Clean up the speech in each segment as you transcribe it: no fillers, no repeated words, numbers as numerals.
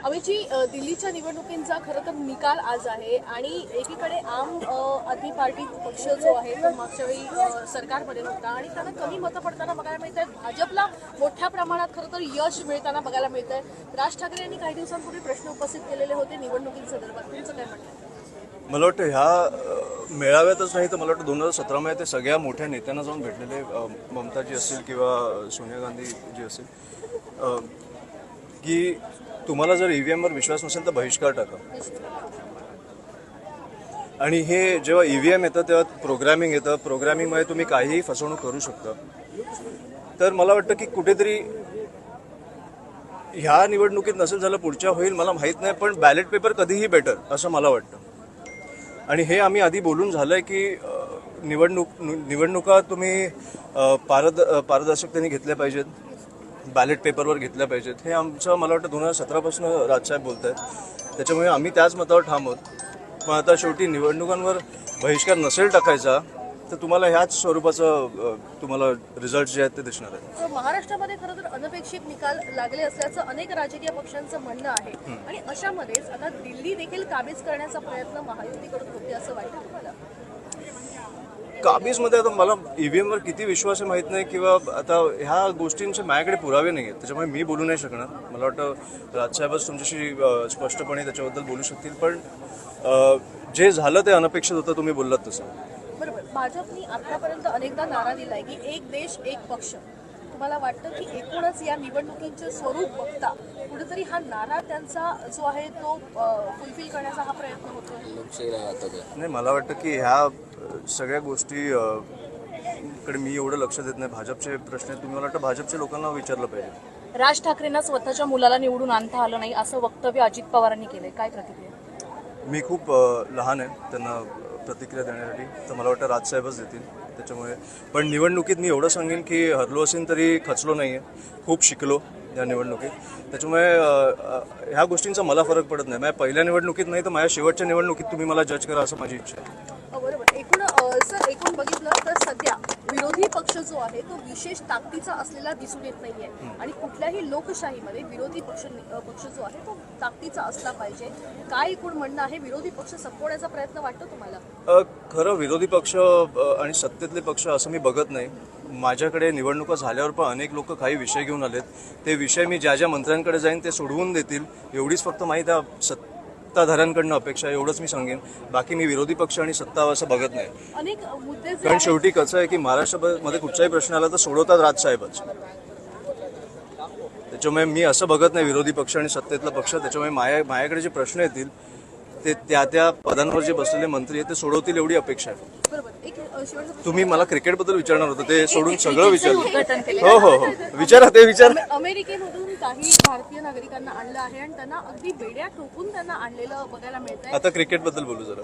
अमितजी, दिल्लीच्या निवडणुकींचा खरं तर निकाल आज आहे आणि एकीकडे आम आदमी पार्टी पक्ष जो आहे तो मागच्या वेळी सरकारमध्ये होता आणि त्यांना कमी मतं पडताना बघायला मिळत आहेत. भाजपला मोठ्या प्रमाणात खरं तर यश मिळताना बघायला मिळत आहे. राज ठाकरे यांनी काही दिवसांपूर्वी प्रश्न उपस्थित केलेले होते निवडणुकींसंदर्भात. तुमचं काय म्हणणं? मला वाटतं ह्या मेळाव्यातच नाही तर मला वाटतं 2017 मध्ये ते सगळ्या मोठ्या नेत्यांना जाऊन भेटलेले, ममताजी असतील किंवा सोनिया गांधी जी असेल, की तुम्हाला जर ईव्हीएमवर विश्वास नसेल तर बहिष्कार टाका. आणि हे जेव्हा ईव्हीएम येतं तेव्हा प्रोग्रॅमिंग येतं, प्रोग्रॅमिंगमध्ये तुम्ही काहीही फसवणूक करू शकता. तर मला वाटतं की कुठेतरी ह्या निवडणुकीत नसेल झालं पुढच्या होईल मला माहीत नाही, पण बॅलेट पेपर कधीही बेटर असं मला वाटतं. आणि हे आम्ही आधी बोलून झालंय की निवडणुका तुम्ही पारदर्शकतेने घेतल्या पाहिजेत, बॅलेट पेपरवर घेतल्या पाहिजेत. हे आमचं मला वाटतं 2017 पासून राजसाहेब बोलत आहेत, त्याच्यामुळे आम्ही त्याच मतावर ठाम आहोत. पण आता शेवटी निवडणुकांवर बहिष्कार नसेल टाकायचा तर तुम्हाला ह्याच स्वरूपाचं तुम्हाला रिझल्ट जे आहेत ते दिसणार आहेत. महाराष्ट्रामध्ये खरं तर अनपेक्षित निकाल लागले असल्याचं अनेक राजकीय पक्षांचं म्हणणं आहे आणि अशामध्येच आता दिल्ली देखील काबीज करण्याचा प्रयत्न महायुती करत होती असं वाटतं तुम्हाला? काबीजमध्ये आता मला ईव्हीएमवर किती विश्वास आहे माहीत नाही, किंवा आता ह्या गोष्टींचे माझ्याकडे पुरावे नाही आहेत, त्याच्यामुळे मी बोलू नाही शकणार. मला वाटतं राजसाहेबच तुमच्याशी स्पष्टपणे त्याच्याबद्दल बोलू शकतील. पण जे झालं ते अनपेक्षित होतं, तुम्ही बोललात तसं. बरोबर. भाजपनी आतापर्यंत अनेकदा नारा दिलाय की एक देश एक पक्ष. तुम्हाला वाटतं की एकूणच या निवडणुकीचे स्वरूप बघता कुठेतरी हा नारा त्यांचा जो आहे तो फुलफिल करण्याचा हा प्रयत्न होतो? नाही, मला वाटतं की ह्या सगळ्या गोष्टी कडे मी एवढं लक्ष देत नाही. भाजपचे प्रश्न तुम्ही मला वाटतं भाजपच्या लोकांना विचारलं पाहिजे. राज ठाकरेंना स्वतःच्या मुलाला निवडून आणता आलं नाही असं वक्तव्य अजित पवारांनी केलंय, काय प्रतिक्रिया? मी खूप लहान आहे त्यांना प्रतिक्रिया देण्यासाठी, तर मला वाटतं राजसाहेबच देतील. त्याच्यामुळे पण निवडणुकीत मी एवढं सांगेन की हरलो असेल तरी खचलो नाही आहे, खूप शिकलो या निवडणुकीत. त्याच्यामुळे ह्या गोष्टींचा मला फरक पडत नाही. माझ्या पहिल्या निवडणुकीत नाही तर माझ्या शेवटच्या निवडणुकीत तुम्ही मला जज करा असं माझी इच्छा आहे. बरोबर. एकूण बघितलं तर सध्या विरोधी पक्ष जो आहे तो विशेष ताकदीचा असलेला दिसून येत नाहीये आणि कुठल्याही लोकशाहीमध्ये विरोधी पक्ष जो आहे तो ताकदीचा असला पाहिजे. काय एकूण म्हणणं आहे? विरोधी पक्ष संपवण्याचा प्रयत्न वाटतो तुम्हाला? खरं विरोधी पक्ष आणि सत्तेतले पक्ष असं मी बघत नाही. माझ्याकडे निवडणुका झाल्यावर पण अनेक लोक काही विषय घेऊन आलेत. ते विषय मी ज्या ज्या मंत्र्यांकडे जाईन ते सोडवून देतील एवढीच फक्त माहिती आहे सत्ताधाऱ्यांकडनं अपेक्षा, एवढंच मी सांगेन. बाकी मी विरोधी पक्ष आणि सत्ता असं बघत नाही. अनेक मुद्दे कारण शेवटी कसं आहे की महाराष्ट्रामध्ये कुठचाही प्रश्न आला तर सोडवतात राजसाहेबच. त्याच्यामुळे मी असं बघत नाही विरोधी पक्ष आणि सत्तेतला पक्ष. त्याच्यामुळे माझ्याकडे जे प्रश्न येतील ते त्या पदांवर जे बसलेले मंत्री आहेत ते सोडवतील एवढी अपेक्षा आहे. तुम्ही मला क्रिकेटबद्दल विचारणार होतं ते सोडून सगळं विचारलं. हो हो हो, विचारा, ते विचार. अमेरिकेमधून काही भारतीय नागरिकांना आणलं आहे आणि त्यांना अगदी बेड्या ठोकून त्यांना आणलेलं बघायला मिळतंय. आता क्रिकेटबद्दल बोलू जरा.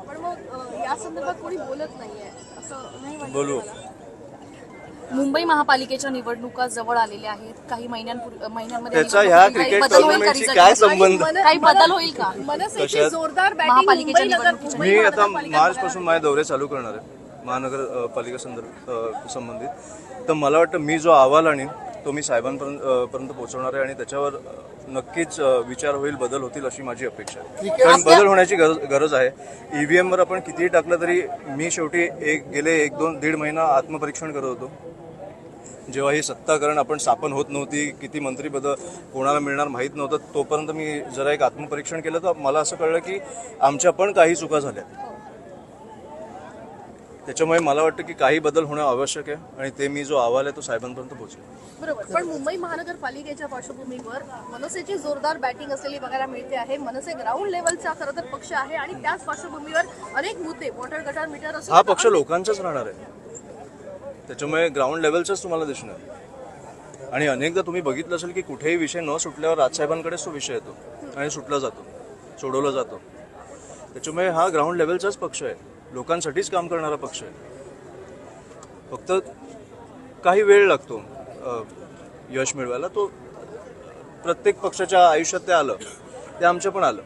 पण मग या संदर्भात कोणी बोलत नाहीये असं नाही वाटत? बोलू. मुंबई महापालिकेच्या निवडणुका जवळ आलेल्या आहेत. काही महिन्यांमध्ये त्याचा ह्या क्रिकेट टुर्नामेंटशी काय संबंध? काही बदल होईल का? मनसेची जोरदार बॅटिंग महापालिकेच्या मुंबई नगर निवडणुकीच्या मी आता मार्च पासून माझे दौरे चालू करणार आहे महानगरपालिका संबंधित. तर मला वाटतं मी जो अहवाल आणीन तो मी साहेबांपर्यंत पोहोचवणार आहे आणि त्याच्यावर नक्कीच विचार होईल, बदल होतील अशी माझी अपेक्षा आहे. कारण बदल होण्याची गरज आहे. ईव्हीएमवर आपण कितीही टाकलं तरी मी शेवटी गेले 1-2-1.5 महिना आत्मपरीक्षण करत होतो. जेव्हा ही सत्ताकरण आपण स्थापन होत नव्हती, किती मंत्रीपद कोणाला मिळणार माहीत नव्हतं, तोपर्यंत मी जरा एक आत्मपरीक्षण केलं तर मला असं कळलं की आमच्या पण काही चुका झाल्या. त्याच्यामुळे मला वाटतं की काही बदल होणं आवश्यक आहे आणि ते मी जो अहवाल आहे तो साहेबांपर्यंत पोहोचेल. बरोबर. पण मुंबई महानगरपालिकेच्या पार्श्वभूमीवर मनसेची जोरदार बॅटिंग असलेली बघायला मिळते आहे. मनसे ग्राउंड लेवलचा खरं तर पक्ष आहे आणि त्याच पार्श्वभूमीवर अनेक मुद्दे वॉटर गटार मीटर असो. हा पक्ष लोकांचाच राहणार आहे, त्याच्यामुळे ग्राउंड लेवलचाच तुम्हाला दिसणार. आणि अनेकदा तुम्ही बघितलं असेल की कुठेही विषय न सुटल्यावर राजसाहेबांकडेच तो विषय येतो आणि सुटला जातो, सोडवला जातो. त्याच्यामुळे हा ग्राउंड लेवलचाच पक्ष आहे, लोकांसाठीच काम करणारा पक्ष आहे. फक्त काही वेळ लागतो यश मिळवायला. तो प्रत्येक पक्षाच्या आयुष्यात ते आलं, ते आमच्या पण आलं.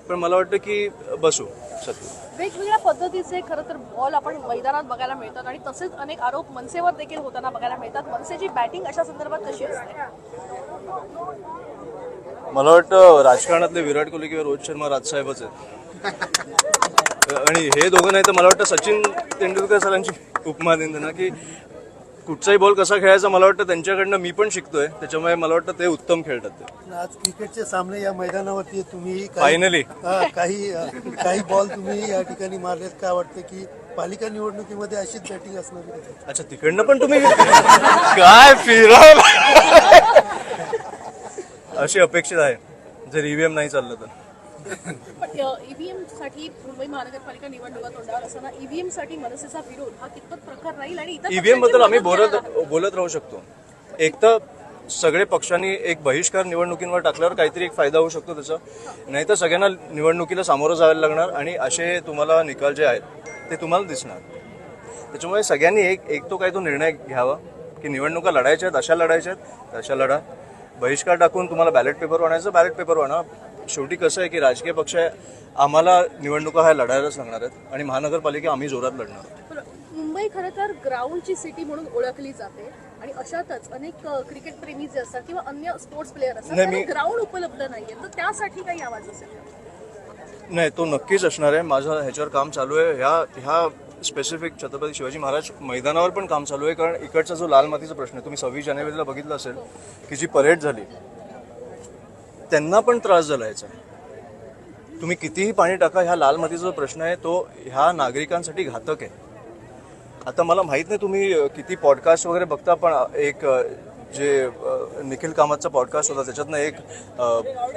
पण मला वाटतं की बसू सत्य. वेगवेगळ्या पद्धतीचे खरं तर बॉल आपण मैदानात बघायला मिळतात आणि तसेच अनेक आरोप मनसेवर देखील होताना बघायला मिळतात. मनसेची बॅटिंग अशा संदर्भात कशी असते? मला वाटतं राजकारणातले विराट कोहली किंवा रोहित शर्मा राजसाहेबच आहेत आणि हे दोघं नाही तर मला वाटतं सचिन तेंडुलकर सरांची उपमा देईन त्यांना की कुठचाही बॉल कसा खेळायचा मला वाटतं त्यांच्याकडनं मी पण शिकतोय त्याच्यामुळे मला वाटतं ते उत्तम खेळतात ते आज क्रिकेटचे सामने या मैदानावरती तुम्ही फायनली काही बॉल तुम्ही या ठिकाणी मारलेत. काय वाटतं की पालिका निवडणुकीमध्ये अशीच बॅटिंग असणार आहे? अच्छा तिकडनं पण तुम्ही काय फिरव अशी अपेक्षित आहे जर ईव्हीएम नाही चाललं तर. पण ईव्हीएम साठी मुंबई महानगरपालिका निवडणुका तोंडावर असताना ईव्हीएम साठी मनसेचा विरोध हा कितपत प्रकार राहील आणि इतर ईव्हीएम बद्दल आम्ही पक्षांची मदत बोलत राहू शकतो. एक तर सगळे पक्षांनी एक बहिष्कार निवडणुकींवर टाकल्यावर काहीतरी एक फायदा होऊ शकतो त्याचा, नाही तर सगळ्यांना निवडणुकीला सामोरं जायला लागणार आणि असे तुम्हाला निकाल जे आहेत ते तुम्हाला दिसणार. त्याच्यामुळे सगळ्यांनी एक तो काही तो निर्णय घ्यावा की निवडणुका लढायच्या आहेत, अशा लढायच्या आहेत अशा लढा. बहिष्कार टाकून तुम्हाला बॅलेट पेपर आणायचं बॅलेट पेपर आणा. शेवटी कसं आहे की राजकीय पक्ष आहे, आम्हाला निवडणुका ह्या लढायलाच लागणार आहेत आणि महानगरपालिका आम्ही जोरात लढणार. मुंबई खरं तर ग्राउंडची सिटी म्हणून ओळखली जाते आणि अशातच अनेक क्रिकेट प्रेमी जे असतात किंवा अन्य स्पोर्ट्स प्लेअर असतात नाही, त्यांना ग्राउंड उपलब्ध नाहीये, तर त्यासाठी काही आवाज असेल? नाही तो नक्कीच असणार आहे. माझं ह्याच्यावर काम चालू आहे. ह्या स्पेसिफिक छत्रपती शिवाजी महाराज मैदानावर पण काम चालू आहे. कारण इकडचा जो लाल मातीचा प्रश्न आहे, तुम्ही 26 जानेवारीला बघितलं असेल की जी परेड झाली त्यांना पण त्रास झाला याचा. तुम्ही कितीही पाणी टाका, ह्या लाल मातीचा जो प्रश्न आहे तो ह्या नागरिकांसाठी घातक आहे. आता मला माहित नाही तुम्ही किती पॉडकास्ट वगैरे बघता, पण एक जे निखिल कामतचा पॉडकास्ट होता त्याच्यातनं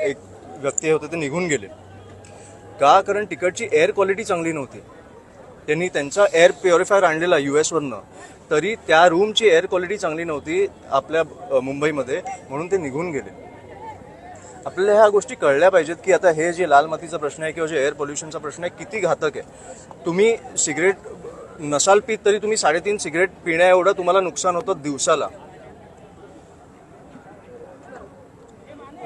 एक व्यक्ती होते ते निघून गेले का, कारण तिकडची एअर क्वालिटी चांगली नव्हती. त्यांनी त्यांचा एअर प्युरिफायर आणलेला US वरनं, तरी त्या रूमची एअर क्वालिटी चांगली नव्हती आपल्या मुंबईमध्ये, म्हणून ते निघून गेले. आपल्याला ह्या गोष्टी कळल्या पाहिजेत की आता हे जे लाल मातीचा प्रश्न आहे किंवा जे एअर पोल्युशनचा प्रश्न आहे किती घातक आहे. तुम्ही सिगरेट नसाल पीत तरी तुम्ही 3.5 सिगरेट पिण्या एवढं तुम्हाला नुकसान होतं दिवसाला.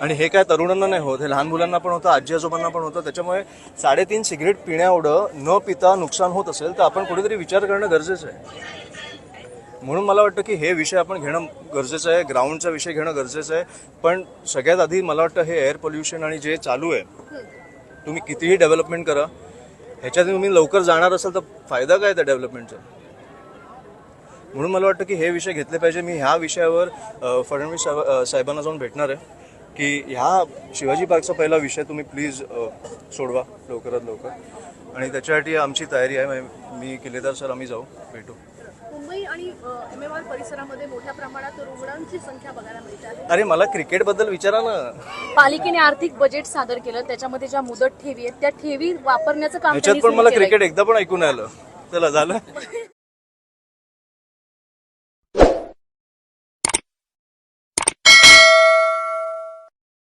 आणि हे काय तरुणांना नाही होत, हे लहान मुलांना पण होतं, आजी आजोबांना पण होतं. त्याच्यामुळे 3.5 सिगरेट पिण्या एवढं न पिता नुकसान होत असेल तर आपण कुठेतरी विचार करणं गरजेचं आहे. म्हणून मला वाटतं की हे विषय आपण घेणं गरजेचं आहे, ग्राउंडचा विषय घेणं गरजेचं आहे. पण सगळ्यात आधी मला वाटतं हे एअर पोल्युशन आणि जे चालू आहे, तुम्ही कितीही डेव्हलपमेंट करा, ह्याच्यात तुम्ही लवकर जाणार असाल तर फायदा काय त्या डेव्हलपमेंटचा. म्हणून मला वाटतं की हे विषय घेतले पाहिजे. मी ह्या विषयावर फडणवीस साहेबांना जाऊन भेटणार आहे की ह्या शिवाजी पार्कचा पहिला विषय तुम्ही प्लीज सोडवा लवकरात लवकर, आणि त्याच्यासाठी आमची तयारी आहे. मी केलेदार सर आम्ही जाऊ भेटू. मुंबई आणि MMR परिसरामध्ये मोठ्या प्रमाणात रुग्णांची संख्या बघायला मिळते आहे. अरे मला क्रिकेटबद्दल विचारा ना. पालिकेने आर्थिक बजेट सादर केलं, त्याच्यामध्ये ज्या मुदत ठेवी आहेत त्या ठेवी वापरण्याचं काम ह्याच्यात त्यांनी पण सुरू मला केलंय. क्रिकेट एकदा पण ऐकून आलं. चला झालं.